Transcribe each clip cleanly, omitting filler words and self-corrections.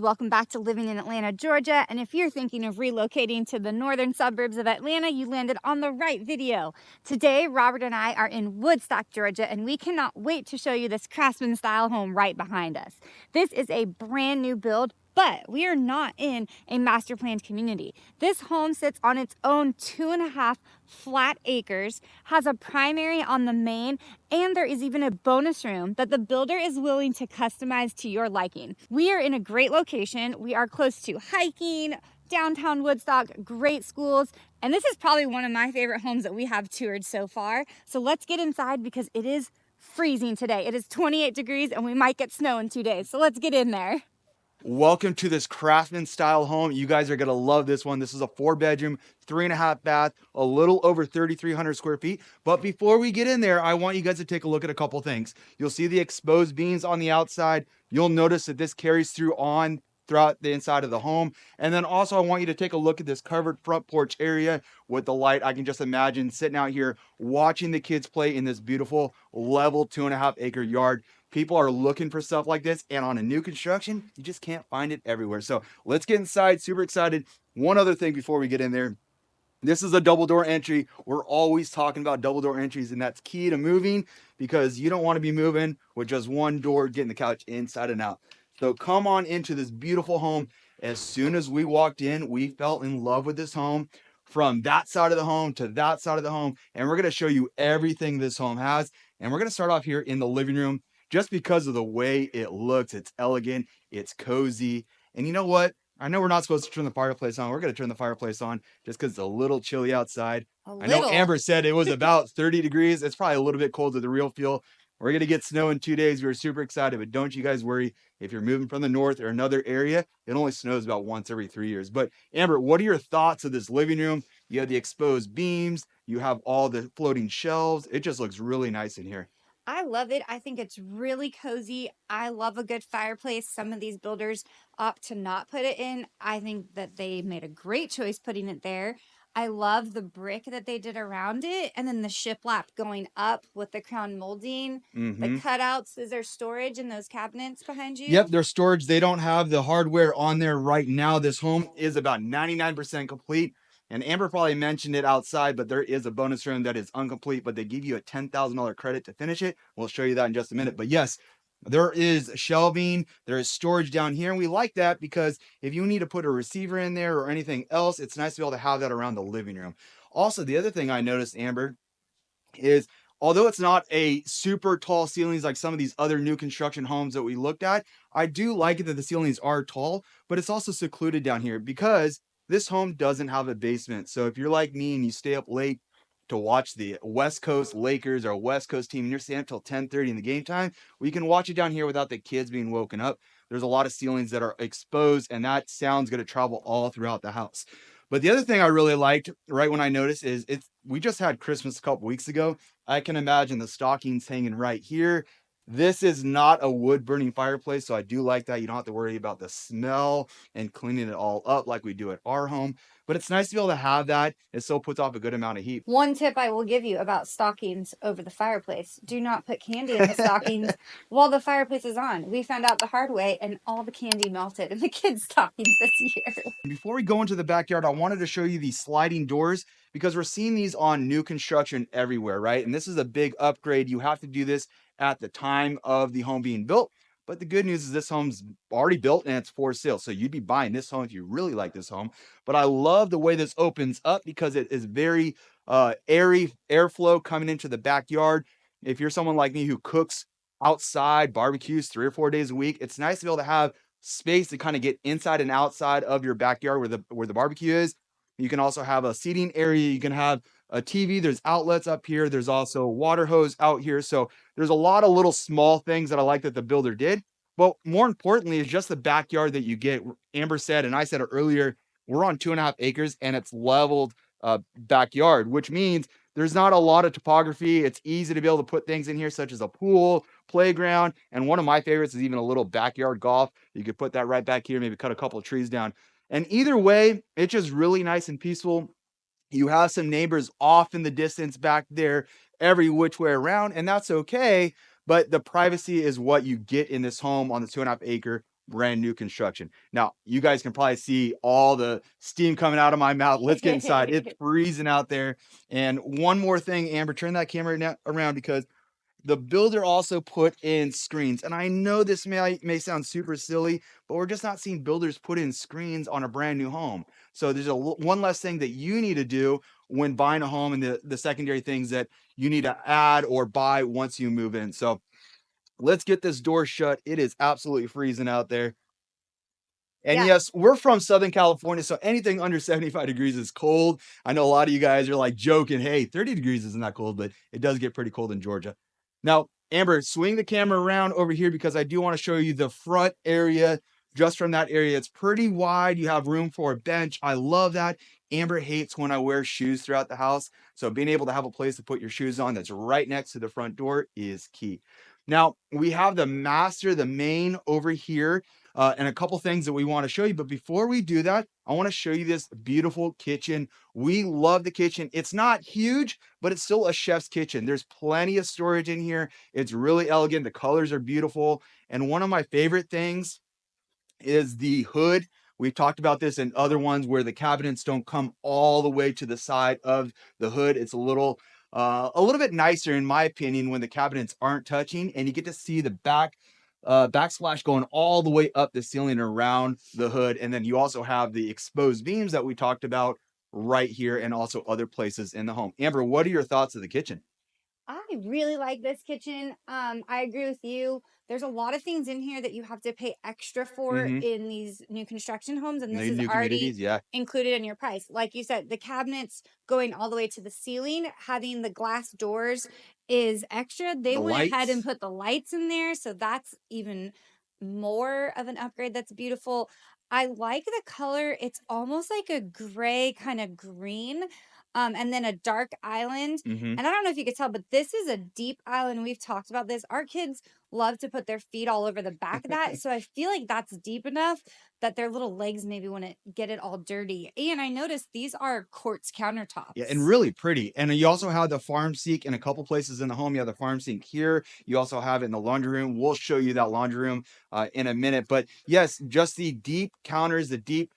Welcome back to Living in Atlanta, Georgia. And if you're thinking of relocating to the northern suburbs of Atlanta, you landed on the right video. Today, Robert and I are in Woodstock, Georgia, and we cannot wait to show you this craftsman style home right behind us. This is a brand new build, but we are not in a master planned community. This home sits on its own 2.5 flat acres, has a primary on the main, and there is even a bonus room that the builder is willing to customize to your liking. We are in a great location. We are close to hiking, downtown Woodstock, great schools, and this is probably one of my favorite homes that we have toured so far. So let's get inside because it is freezing today. It is 28 degrees and we might get snow in 2 days. So let's get in there. Welcome to this craftsman style home. You guys are going to love this one. This is a 4-bedroom, 3.5 bath, a little over 3,300 square feet. But before we get in there, I want you guys to take a look at a couple things. You'll see the exposed beams on the outside. You'll notice that this carries throughout the inside of the home. And then also I want you to take a look at this covered front porch area with the light. I can just imagine sitting out here watching the kids play in this beautiful level 2.5 acre yard. People are looking for stuff like this, and on a new construction, you just can't find it everywhere. So let's get inside. Super excited. One other thing before we get in there. This is a double door entry. We're always talking about double door entries, and that's key to moving because you don't want to be moving with just one door, getting the couch inside and out. So come on into this beautiful home. As soon as we walked in, we fell in love with this home, from that side of the home to that side of the home. And we're going to show you everything this home has. And we're going to start off here in the living room. Just because of the way it looks, it's elegant, it's cozy. And you know what? I know we're not supposed to turn the fireplace on. We're going to turn the fireplace on just because it's a little chilly outside. I know Amber said it was about 30 degrees. It's probably a little bit cold to the real feel. We're going to get snow in 2 days. We're super excited, but don't you guys worry. If you're moving from the north or another area, it only snows about once every 3 years. But Amber, what are your thoughts of this living room? You have the exposed beams. You have all the floating shelves. It just looks really nice in here. I love it. I think it's really cozy. I love a good fireplace. Some of these builders opt to not put it in. I think that they made a great choice putting it there. I love the brick that they did around it, and then the shiplap going up with the crown molding, the cutouts. Is there storage in those cabinets behind you? Yep, there's storage. They don't have the hardware on there right now. This home is about 99% complete. And Amber probably mentioned it outside, but there is a bonus room that is incomplete, but they give you a $10,000 credit to finish it. We'll show you that in just a minute. But yes, there is shelving, there is storage down here. And we like that because if you need to put a receiver in there or anything else, it's nice to be able to have that around the living room. Also, the other thing I noticed, Amber, is although it's not a super tall ceilings like some of these other new construction homes that we looked at, I do like it that the ceilings are tall, but it's also secluded down here because this home doesn't have a basement. So if you're like me and you stay up late to watch the West Coast Lakers or West Coast team and you're staying up till 10:30 in the game time, well, you can watch it down here without the kids being woken up. There's a lot of ceilings that are exposed, and that sound's going to travel all throughout the house. But the other thing I really liked right when I noticed is we just had Christmas a couple weeks ago. I can imagine the stockings hanging right here. This is not a wood burning fireplace, so I do like that. You don't have to worry about the smell and cleaning it all up like we do at our home. But it's nice to be able to have that. It still puts off a good amount of heat. One tip I will give you about stockings over the fireplace: do not put candy in the stockings while the fireplace is on. We found out the hard way, and all the candy melted in the kids' stockings this year. Before we go into the backyard, I wanted to show you these sliding doors because we're seeing these on new construction everywhere, right? And this is a big upgrade. You have to do this at the time of the home being built. But the good news is this home's already built and it's for sale. So you'd be buying this home if you really like this home. But I love the way this opens up because it is very airy airflow coming into the backyard. If you're someone like me who cooks outside, barbecues 3 or 4 days a week, it's nice to be able to have space to kind of get inside and outside of your backyard where the barbecue is. You can also have a seating area. You can have a TV. There's outlets up here. There's also a water hose out here. So there's a lot of little small things that I like that the builder did. But more importantly, is just the backyard that you get. Amber said, and I said it earlier, we're on 2.5 acres and it's leveled backyard, which means there's not a lot of topography. It's easy to be able to put things in here, such as a pool, playground, and one of my favorites is even a little backyard golf. You could put that right back here, maybe cut a couple of trees down. And either way, it's just really nice and peaceful. You have some neighbors off in the distance back there, every which way around, and that's okay. But the privacy is what you get in this home on the 2.5 acre brand new construction. Now, you guys can probably see all the steam coming out of my mouth. Let's get inside. It's freezing out there. And one more thing, Amber, turn that camera around because the builder also put in screens. And I know this may sound super silly, but we're just not seeing builders put in screens on a brand new home. So there's one less thing that you need to do when buying a home, and the secondary things that you need to add or buy once you move in. So let's get this door shut. It is absolutely freezing out there. And Yeah. yes, we're from Southern California, so anything under 75 degrees is cold. I know a lot of you guys are like joking, hey, 30 degrees isn't that cold, but it does get pretty cold in Georgia. Now, Amber, swing the camera around over here because I do want to show you the front area. Just from that area, it's pretty wide. You have room for a bench. I love that. Amber hates when I wear shoes throughout the house. So being able to have a place to put your shoes on that's right next to the front door is key. Now, we have the master, the main over here, and a couple things that we want to show you. But before we do that, I want to show you this beautiful kitchen. We love the kitchen. It's not huge, but it's still a chef's kitchen. There's plenty of storage in here. It's really elegant. The colors are beautiful. And one of my favorite things is the hood. We've talked about this in other ones where the cabinets don't come all the way to the side of the hood. It's a little bit nicer, in my opinion, when the cabinets aren't touching and you get to see the backsplash going all the way up the ceiling around the hood. And then you also have the exposed beams that we talked about right here and also other places in the home. Amber, what are your thoughts of the kitchen? I really like this kitchen. I agree with you. There's a lot of things in here that you have to pay extra for Mm-hmm. in these new construction homes, and this is New already communities, yeah. included in your price. Like you said, the cabinets going all the way to the ceiling, having the glass doors is extra. They The went ahead and lights. put the lights in there, so that's even more of an upgrade. That's beautiful. I like the color. It's almost like a gray kind of green, and then a dark island. Mm-hmm. And I don't know if you could tell, but this is a deep island. We've talked about this. Our kids love to put their feet all over the back of that. So I feel like that's deep enough that their little legs maybe wouldn't get it all dirty. And I noticed these are quartz Yeah, and countertops. really pretty. And you also have the farm sink in a couple places in the home. You have the farm sink here. You also have it in the laundry room. We'll show you that laundry room in a minute. But yes, just the deep counters, the deep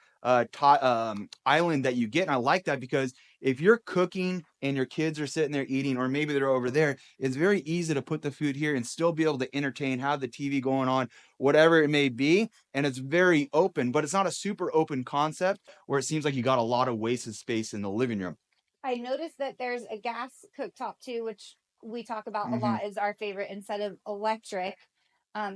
island that you get. And I like that because if you're cooking and your kids are sitting there eating, or maybe they're over there, it's very easy to put the food here and still be able to entertain, have the TV going on, whatever it may be. And it's very open, but it's not a super open concept where it seems like you got a lot of wasted space in the living room. I noticed that there's a gas cooktop too, which we talk about a Mhm. lot is our favorite instead of electric.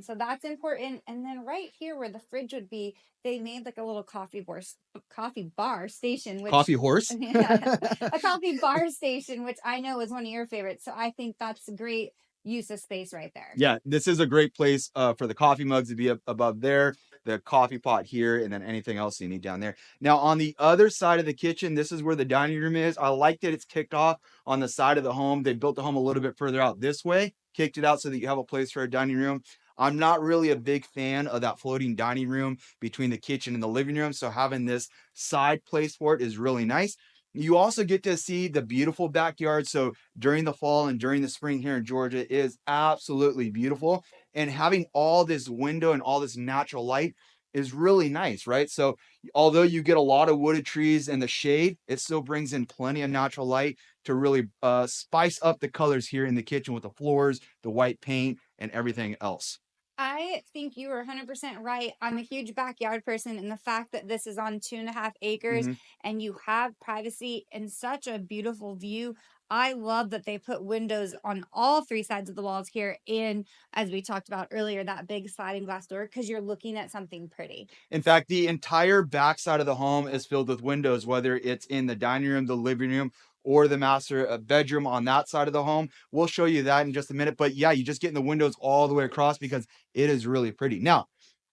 So that's important. And then right here where the fridge would be, they made like a little coffee bar station, which Coffee horse. yeah, a coffee bar station, which I know is one of your favorites. So I think that's a great use of space right there. Yeah, this is a great place for the coffee mugs to be up above there, the coffee pot here, and then anything else you need down there. Now, on the other side of the kitchen, this is where the dining room is. I like that it's kicked off on the side of the home. They built the home a little bit further out this way, kicked it out so that you have a place for a dining room. I'm not really a big fan of that floating dining room between the kitchen and the living room. So having this side place for it is really nice. You also get to see the beautiful backyard. So during the fall and during the spring here in Georgia is absolutely beautiful. And having all this window and all this natural light is really nice, right? So although you get a lot of wooded trees and the shade, it still brings in plenty of natural light to really spice up the colors here in the kitchen with the floors, the white paint, and everything else. I think you are 100% right. I'm a huge backyard person, and the fact that this is on 2.5 acres Hmm. and you have privacy and such a beautiful view. I love that they put windows on all three sides of the walls here. And as we talked about earlier, that big sliding glass door because you're looking at something pretty. In fact, the entire backside of the home is filled with windows, whether it's in the dining room, the living room, or the master bedroom on that side of the home. We'll show you that in just a minute. But yeah, you just get in the windows all the way across because it is really pretty. Now,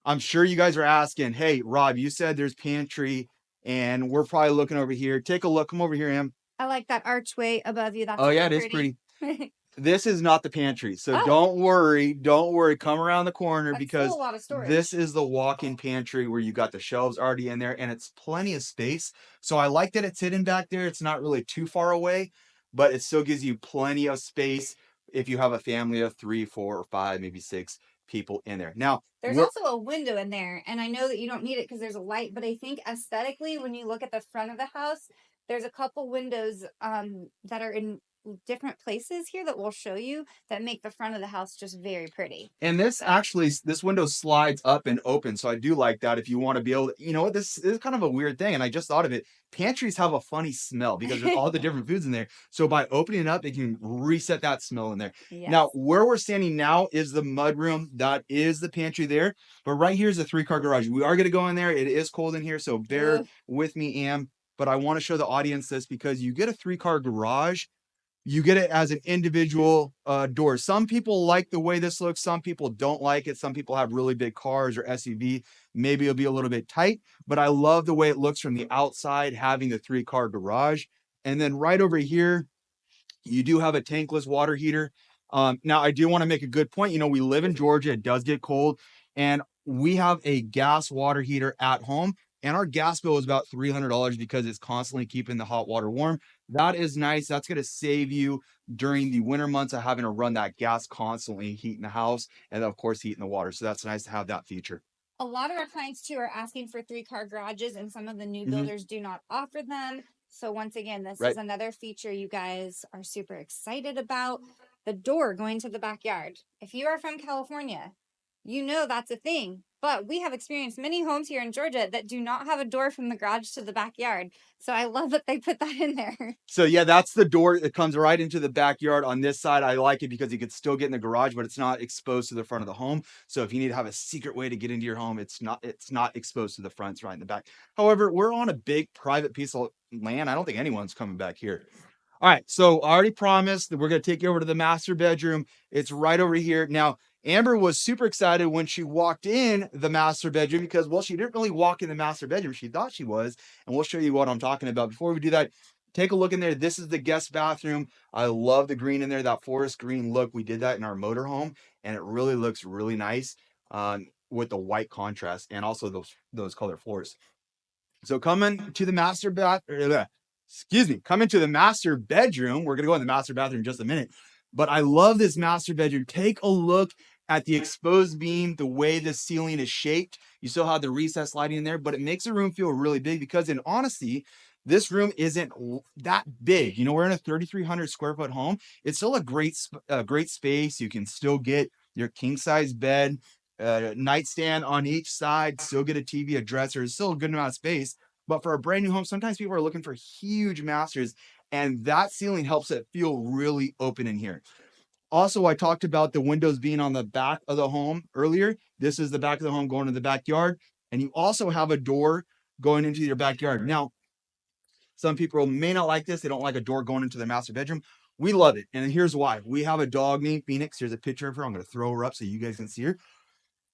I'm sure you guys are asking, hey, Rob, you said there's pantry, and we're probably looking over here. Take a look. Come over here, Em. I like that archway above you. That's Oh, yeah, really it is pretty. pretty. This is not the pantry. So Oh, don't worry. Don't worry. Come around the corner that's still a because lot of this storage. is the walk-in pantry where you got the shelves already in there and it's plenty of space. So I like that it's hidden back there. It's not really too far away, but it still gives you plenty of space if you have a family of three, four, or five, maybe six people in there. Now, there's also a window in there, and I know that you don't need it because there's a light, but I think aesthetically, when you look at the front of the house, there's a couple windows that are in different places here that we'll show you that make the front of the house just very pretty. And this window slides up and open. So I do like that if you want to be able to, you know what, this is kind of a weird thing. And I just thought of it. Pantries have a funny smell because there's all the different foods in there. So by opening it up, it can reset that smell in there. Yes. Now, where we're standing now is the mud room. That is the pantry there. But right here is a 3-car garage. We are going to go in there. It is cold in here. So bear with me, Am. But I want to show the audience this because you get a 3-car garage. You get it as an individual door. Some people like the way this looks. Some people don't like it. Some people have really big cars or SUV. Maybe it'll be a little bit tight, but I love the way it looks from the outside, having the 3-car garage. And then right over here, you do have a tankless water heater. Now, I do want to make a good point. You know, we live in Georgia. It does get cold. And we have a gas water heater at home. And our gas bill is about $300 because it's constantly keeping the hot water warm. That is nice. That's going to save you during the winter months of having to run that gas constantly, heating the house, and of course, heating the water. So that's nice to have that feature. A lot of our clients too are asking for 3-car garages, and some of the new builders do not offer them. So once again, this is another feature you guys are super excited about. The door going to the backyard. If you are from California, you know that's a thing. But we have experienced many homes here in Georgia that do not have a door from the garage to the backyard. So I love that they put that in there. So yeah, that's the door that comes right into the backyard on this side. I like it because you could still get in the garage, but it's not exposed to the front of the home. So if you need to have a secret way to get into your home, it's not exposed to the front, it's right in the back. However, we're on a big private piece of land. I don't think anyone's coming back here. All right, so I already promised that we're going to take you over to the master bedroom. It's right over here. Now, Amber was super excited when she walked in the master bedroom because, well, she didn't really walk in the master bedroom. She thought she was, and we'll show you what I'm talking about. Before we do that, take a look in there. This is the guest bathroom. I love the green in there, that forest green look. We did that in our motorhome, and it really looks really nice with the white contrast and also those color floors. So coming to the master bath, come into the master bedroom. We're gonna go in the master bathroom in just a minute, but I love this master bedroom. Take a look at the exposed beam, the way the ceiling is shaped. You still have the recessed lighting in there, but it makes the room feel really big because, in honesty, this room isn't that big. You know, we're in a 3,300 square foot home. It's still a great space. You can still get your king size bed, nightstand on each side, still get a TV, a dresser. It's still a good amount of space. But for a brand new home, sometimes people are looking for huge masters, and that ceiling helps it feel really open in here. Also, I talked about the windows being on the back of the home earlier. This is the back of the home going to the backyard, and you also have a door going into your backyard. Now, some people may not like this. They don't like a door going into their master bedroom. We love it, and here's why. We have a dog named Phoenix. Here's a picture of her. I'm going to throw her up so you guys can see her.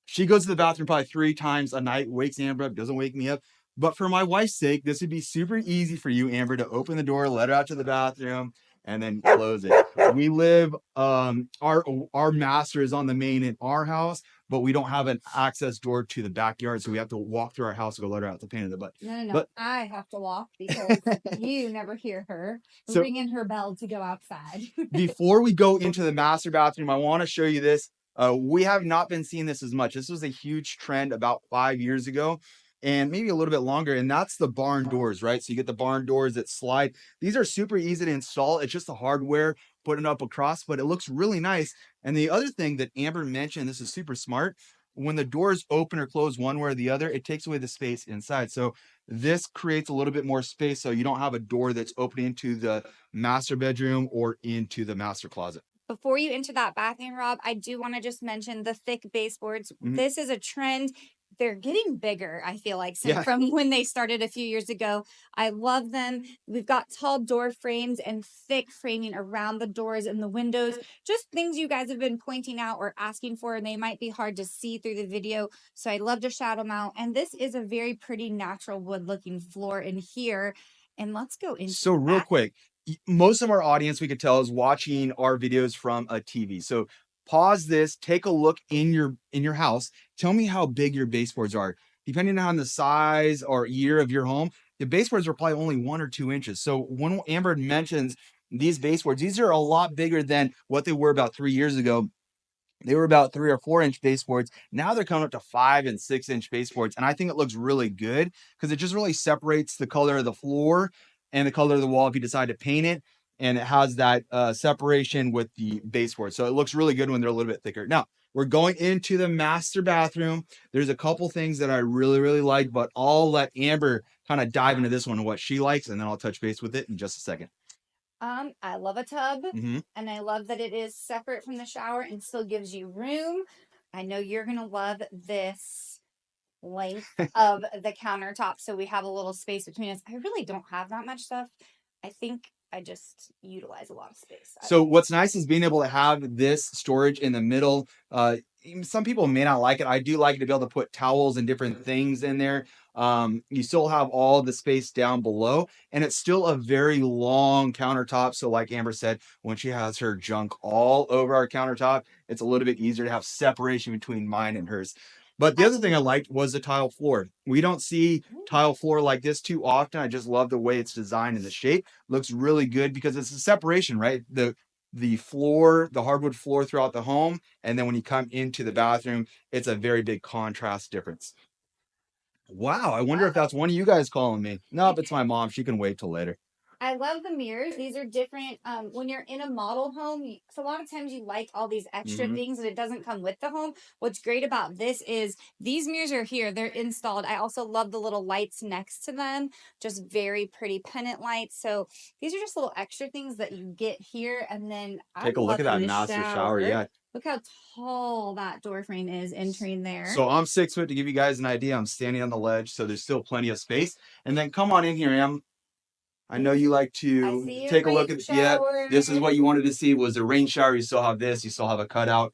She goes to the bathroom probably 3 times a night, wakes Amber up, doesn't wake me up. But for my wife's sake, this would be super easy for you, Amber, to open the door, let her out to the bathroom, and then close it. We live, our master is on the main in our house, but we don't have an access door to the backyard, so we have to walk through our house to go let her out to pain in the butt. No. But I have to walk because you never hear her ringing her bell to go outside. Before we go into the master bathroom, I want to show you this. We have not been seeing this as much. This was a huge trend about 5 years ago and maybe a little bit longer. And that's the barn doors, right? So you get the barn doors that slide. These are super easy to install. It's just the hardware, putting it up across, but it looks really nice. And the other thing that Amber mentioned, this is super smart. When the doors open or close one way or the other, it takes away the space inside. So this creates a little bit more space. So you don't have a door that's opening into the master bedroom or into the master closet. Before you enter that bathroom, Rob, I do want to just mention the thick baseboards. This is a trend. They're getting bigger, I feel like, from when they started a few years ago. I love them. We've got tall door frames and thick framing around the doors and the windows. Just things you guys have been pointing out or asking for, and they might be hard to see through the video. So I'd love to shout them out. And this is a very pretty natural wood looking floor in here. And let's go into So real quick, most of our audience, we could tell, is watching our videos from a TV. So pause this, take a look in your house. Tell me how big your baseboards are. Depending on the size or year of your home, the baseboards are probably only 1 or 2 inches. So when Amber mentions these baseboards, these are a lot bigger than what they were about 3 years ago. They were about 3 or 4 inch baseboards. Now they're coming up to 5 and 6 inch baseboards. And I think it looks really good because it just really separates the color of the floor and the color of the wall if you decide to paint it. And it has that separation with the baseboard. So it looks really good when they're a little bit thicker. Now, we're going into the master bathroom. There's a couple things that I really, really like, but I'll let Amber kind of dive into this one and what she likes, and then I'll touch base with it in just a second. I love a tub, Mm-hmm. and I love that it is separate from the shower and still gives you room. I know you're gonna love this length of the countertop, so we have a little space between us. I really don't have that much stuff. I think I just utilize a lot of space. So what's nice is being able to have this storage in the middle. Some people may not like it. I do like to be able to put towels and different things in there. You still have all the space down below, and it's still a very long countertop. So like Amber said, when she has her junk all over our countertop, it's a little bit easier to have separation between mine and hers. But the other thing I liked was the tile floor. We don't see tile floor like this too often. I just love the way it's designed and the shape. Looks really good because it's a separation, right? The floor, the hardwood floor throughout the home, and then when you come into the bathroom, it's a very big contrast difference. Wow, I wonder if that's one of you guys calling me. Nope, it's my mom. She can wait till later. I love the mirrors. These are different. When you're in a model home, so a lot of times you like all these extra things and it doesn't come with the home. What's great about this is these mirrors are here. They're installed. I also love the little lights next to them. Just very pretty pennant lights. So these are just little extra things that you get here. And then Take a look at that master shower. Yeah. Look how tall that door frame is entering there. So I'm 6 foot to give you guys an idea. I'm standing on the ledge, so there's still plenty of space. And then come on in here, Am. I know you like to take a look at, yeah, this is what you wanted to see was the rain shower. You still have this, you still have a cutout.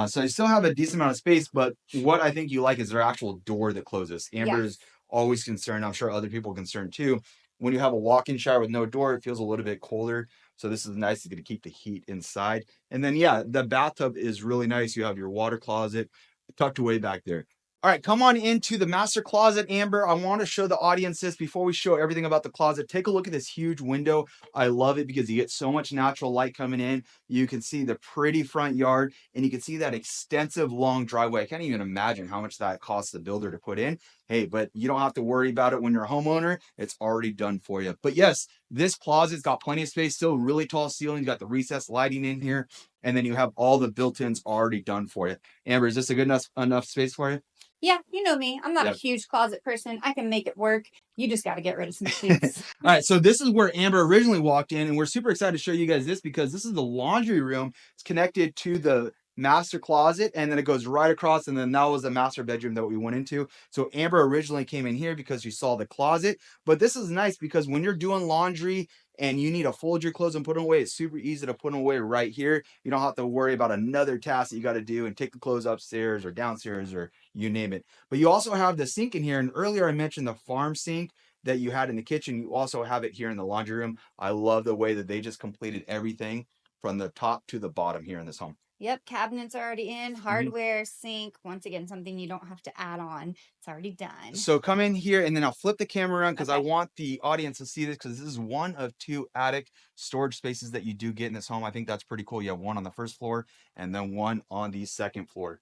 So you still have a decent amount of space, but what I think you like is their actual door that closes. Amber's always concerned, I'm sure other people are concerned too. When you have a walk-in shower with no door, it feels a little bit colder. So this is nice to keep the heat inside. And then, yeah, the bathtub is really nice. You have your water closet tucked away back there. All right, come on into the master closet, Amber. I want to show the audience this before we show everything about the closet. Take a look at this huge window. I love it because you get so much natural light coming in. You can see the pretty front yard, and you can see that extensive long driveway. I can't even imagine how much that costs the builder to put in. Hey, but you don't have to worry about it when you're a homeowner. It's already done for you. But yes, this closet's got plenty of space, still really tall ceilings, got the recessed lighting in here, and then you have all the built-ins already done for you. Amber, is this a good enough space for you? Yeah, you know me. I'm not a huge closet person. I can make it work. You just got to get rid of some sheets. All right, so this is where Amber originally walked in, and we're super excited to show you guys this because this is the laundry room. It's connected to the master closet, and then it goes right across, and then that was the master bedroom that we went into. So Amber originally came in here because she saw the closet, but this is nice because when you're doing laundry and you need to fold your clothes and put them away, it's super easy to put them away right here. You don't have to worry about another task that you got to do and take the clothes upstairs or downstairs or you name it. But you also have the sink in here, and earlier I mentioned the farm sink that you had in the kitchen. You also have it here in the laundry room. I love the way that they just completed everything from the top to the bottom here in this home. Yep, cabinets already in, hardware, sink. Once again, something you don't have to add on. It's already done. So come in here, and then I'll flip the camera around because I want the audience to see this because this is one of 2 attic storage spaces that you do get in this home. I think that's pretty cool. You have one on the first floor and then one on the second floor.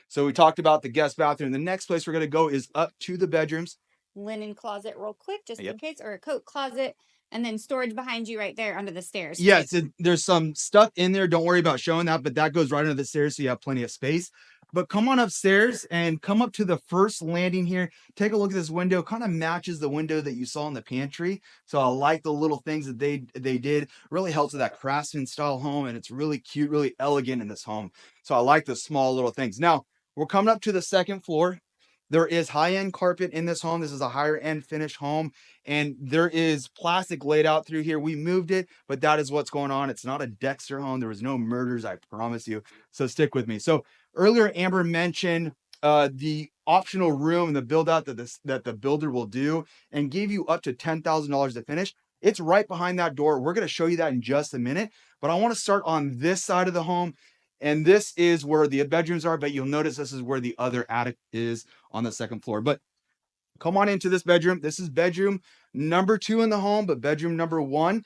So we talked about the guest bathroom. The next place we're going to go is up to the bedrooms. Linen closet real quick, just in case, or a coat closet. And then storage behind you right there under the stairs. Yes, there's some stuff in there. Don't worry about showing that, but that goes right under the stairs, so you have plenty of space. But come on upstairs and come up to the first landing here. Take a look at this window. Kind of matches the window that you saw in the pantry. So I like the little things that they did. Really helps with that craftsman style home, and it's really cute, really elegant in this home. So I like the small little things. Now, we're coming up to the second floor. There is high-end carpet in this home. This is a higher-end finished home, and there is plastic laid out through here. We moved it, but that is what's going on. It's not a Dexter home. There was no murders, I promise you. So stick with me. So earlier, Amber mentioned the optional room and the build out that the builder will do and give you up to $10,000 to finish. It's right behind that door. We're going to show you that in just a minute, but I want to start on this side of the home. And this is where the bedrooms are, but you'll notice this is where the other attic is on the second floor. But come on into this bedroom. This is bedroom number 2 in the home, but bedroom number 1.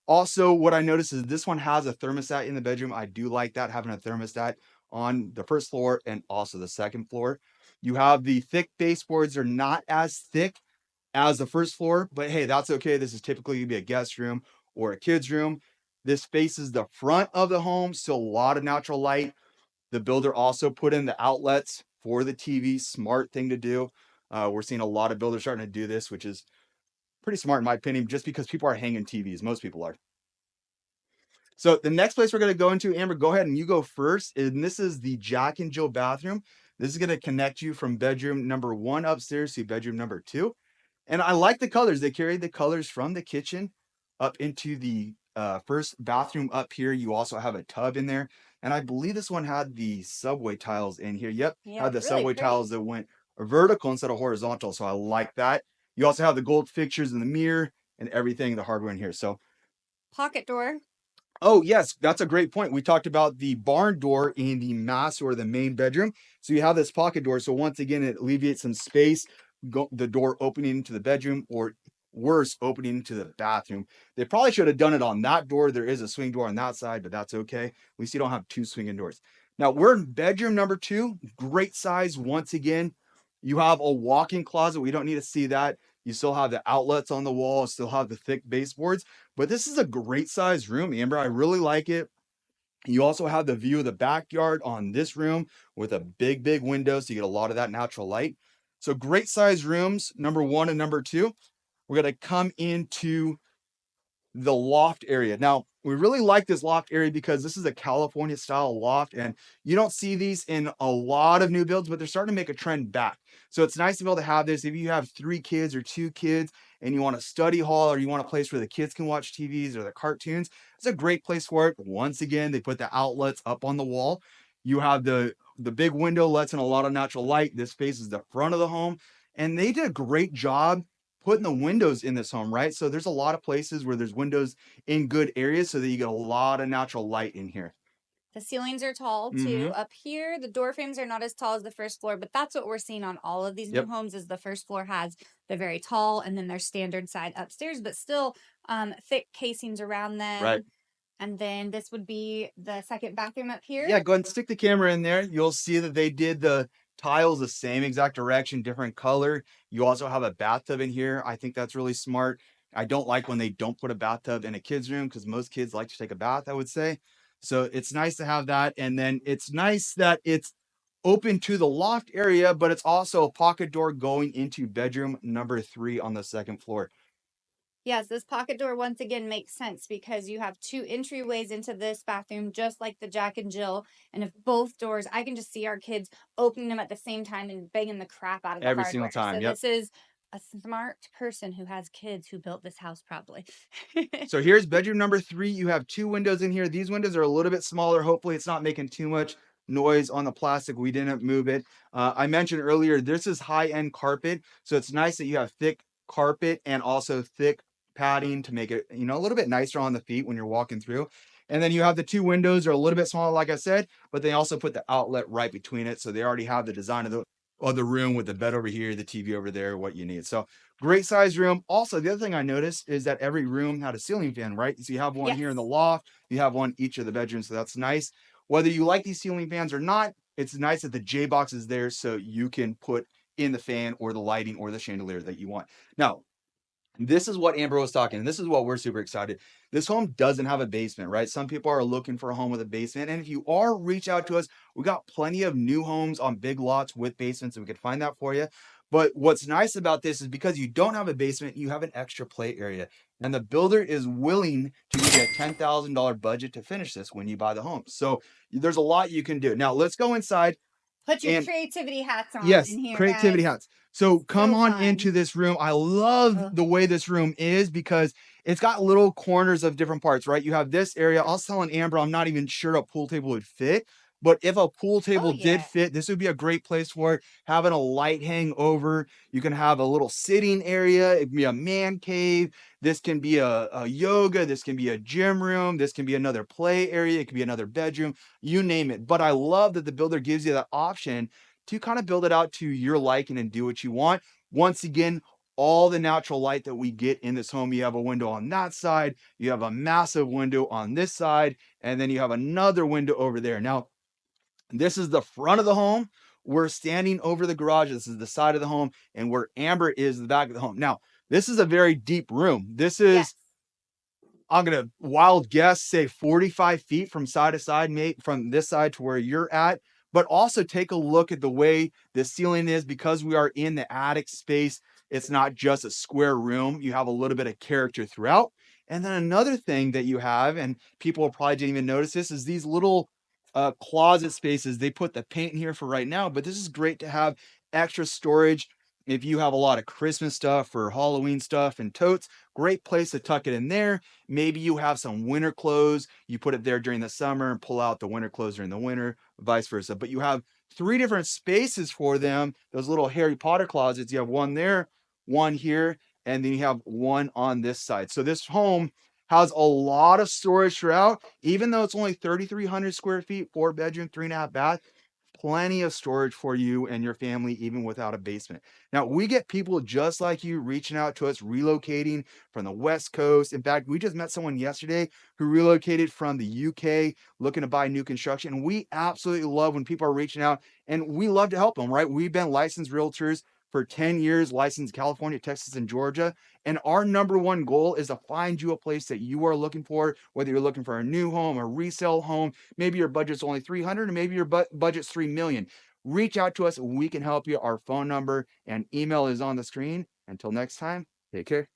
Also, what I noticed is this one has a thermostat in the bedroom. I do like that, having a thermostat. on the first floor and also the second floor. You have the thick baseboards are not as thick as the first floor, but hey, that's okay. This is typically gonna be a guest room or a kid's room. This faces the front of the home, so a lot of natural light. The builder also put in the outlets for the TV. Smart thing to do. We're seeing a lot of builders starting to do this, which is pretty smart in my opinion, just because people are hanging TVs. Most people are. So the next place we're going to go into, Amber, go ahead and you go first. And this is the Jack and Jill bathroom. This is going to connect you from bedroom number 1 upstairs to bedroom number 2. And I like the colors. They carried the colors from the kitchen up into the first bathroom up here. You also have a tub in there. And I believe this one had the subway tiles in here. Yep, Yeah, had it's the really subway tiles pretty. that went vertical instead of horizontal. So I like that. You also have the gold fixtures in the mirror and everything, the hardware in here. So Pocket door. oh, yes, that's a great point. We talked about the barn door in the master or the main bedroom. So you have this pocket door. So once again, it alleviates some space, the door opening into the bedroom, or worse, opening into the bathroom. They probably should have done it on that door. There is a swing door on that side, but that's okay. At least you don't have 2 swinging doors. Now we're in bedroom number 2. Great size. Once again, you have a walk-in closet. We don't need to see that. You still have the outlets on the wall, still have the thick baseboards. But this is a great size room, Amber. I really like it. You also have the view of the backyard on this room with a big, big window, so you get a lot of that natural light. So great size rooms, number 1 and number 2. We're going to come into the loft area. Now, we really like this loft area because this is a California style loft, and you don't see these in a lot of new builds, but they're starting to make a trend back. So it's nice to be able to have this. If you have 3 kids or 2 kids and you want a study hall or you want a place where the kids can watch TVs or the cartoons, it's a great place for it. Once again, they put the outlets up on the wall. You have the big window lets in a lot of natural light. This faces the front of the home, and they did a great job putting the windows in this home, right? So there's a lot of places where there's windows in good areas so that you get a lot of natural light in here. The ceilings are tall too. Mm-hmm. Up here, the door frames are not as tall as the first floor, but that's what we're seeing on all of these new Yep. homes is the first floor has the very tall and then their standard side upstairs, but still thick casings around Right. them. And then this would be the second bathroom up here. Yeah, go ahead and stick the camera in there. You'll see that they did the tiles the same exact direction, different color. You also have a bathtub in here. I think that's really smart. I don't like when they don't put a bathtub in a kid's room because most kids like to take a bath, I would say. So it's nice to have that. And then it's nice that it's open to the loft area, but it's also a pocket door going into bedroom number 3 on the second floor. Yes, this pocket door once again makes sense because you have 2 entryways into this bathroom, just like the Jack and Jill. And if both doors, I can just see our kids opening them at the same time and banging the crap out of the Every single hardware. So time. Yep. this is a smart person who has kids who built this house, probably. So here's bedroom number 3. You have 2 windows in here. These windows are a little bit smaller. Hopefully it's not making too much noise on the plastic. We didn't move it. I mentioned earlier, this is high-end carpet. So it's nice that you have thick carpet and also thick padding to make it, a little bit nicer on the feet when you're walking through. And then you have the 2 windows are a little bit smaller, like I said, but they also put the outlet right between it. So they already have the design of the room with the bed over here, the TV over there, what you need. So great size room. Also, the other thing I noticed is that every room had a ceiling fan, right? So you have one Yes. here in the loft, you have one each of the bedrooms. So that's nice. Whether you like these ceiling fans or not, it's nice that the J box is there so you can put in the fan or the lighting or the chandelier that you want. Now, this is what Amber was talking, and this is what we're super excited. This home doesn't have a basement, right? Some people are looking for a home with a basement. And if you are, reach out to us. We got plenty of new homes on big lots with basements, and we could find that for you. But what's nice about this is because you don't have a basement, you have an extra play area. And the builder is willing to give you a $10,000 budget to finish this when you buy the home. So there's a lot you can do. Now let's go inside. Put your And creativity hats on yes, in here, creativity guys. hats. So come So on fun. into this room. I love Oh, the way this room is because it's got little corners of different parts, right? You have this area. I was telling Amber, I'm not even sure a pool table would fit, but if a pool oh table did yeah. fit, this would be a great place for it. Having a light hang over, you can have a little sitting area. It can be a man cave. This can be a yoga. This can be a gym room. This can be another play area. It can be another bedroom, you name it. But I love that the builder gives you that option to kind of build it out to your liking and do what you want. Once again, all the natural light that we get in this home, you have a window on that side, you have a massive window on this side, and then you have another window over there. Now, This is the front of the home. We're standing over the garage. This is the side of the home, and where amber is the back of the home. Now, this is a very deep room. This Yes. is, I'm gonna wild guess, say 45 feet from side to side, mate, from this side to where you're at. But also take a look at the way the ceiling is, because we are in the attic space. It's not just a square room. You have a little bit of character throughout. And then another thing that you have, and people probably didn't even notice this, is these little closet spaces. They put the paint in here for right now, but this is great to have extra storage if you have a lot of Christmas stuff or Halloween stuff and totes. Great place to tuck it in there. Maybe you have some winter clothes, you put it there during the summer and pull out the winter clothes during the winter, vice versa. But you have three different spaces for them, those little Harry Potter closets. You have one there, one here, and then you have one on this side. So this home has a lot of storage throughout, even though it's only 3,300 square feet, 4 bedroom, 3.5 bath. Plenty of storage for you and your family, even without a basement. Now, we get people just like you reaching out to us, relocating from the West Coast. In fact, we just met someone yesterday who relocated from the UK looking to buy new construction. And we absolutely love when people are reaching out, and we love to help them, right? We've been licensed realtors for 10 years, licensed in California, Texas, and Georgia. And our number one goal is to find you a place that you are looking for, whether you're looking for a new home, a resale home. Maybe your budget's only 300, and maybe your budget's 3 million. Reach out to us. We can help you. Our phone number and email is on the screen. Until next time, take care.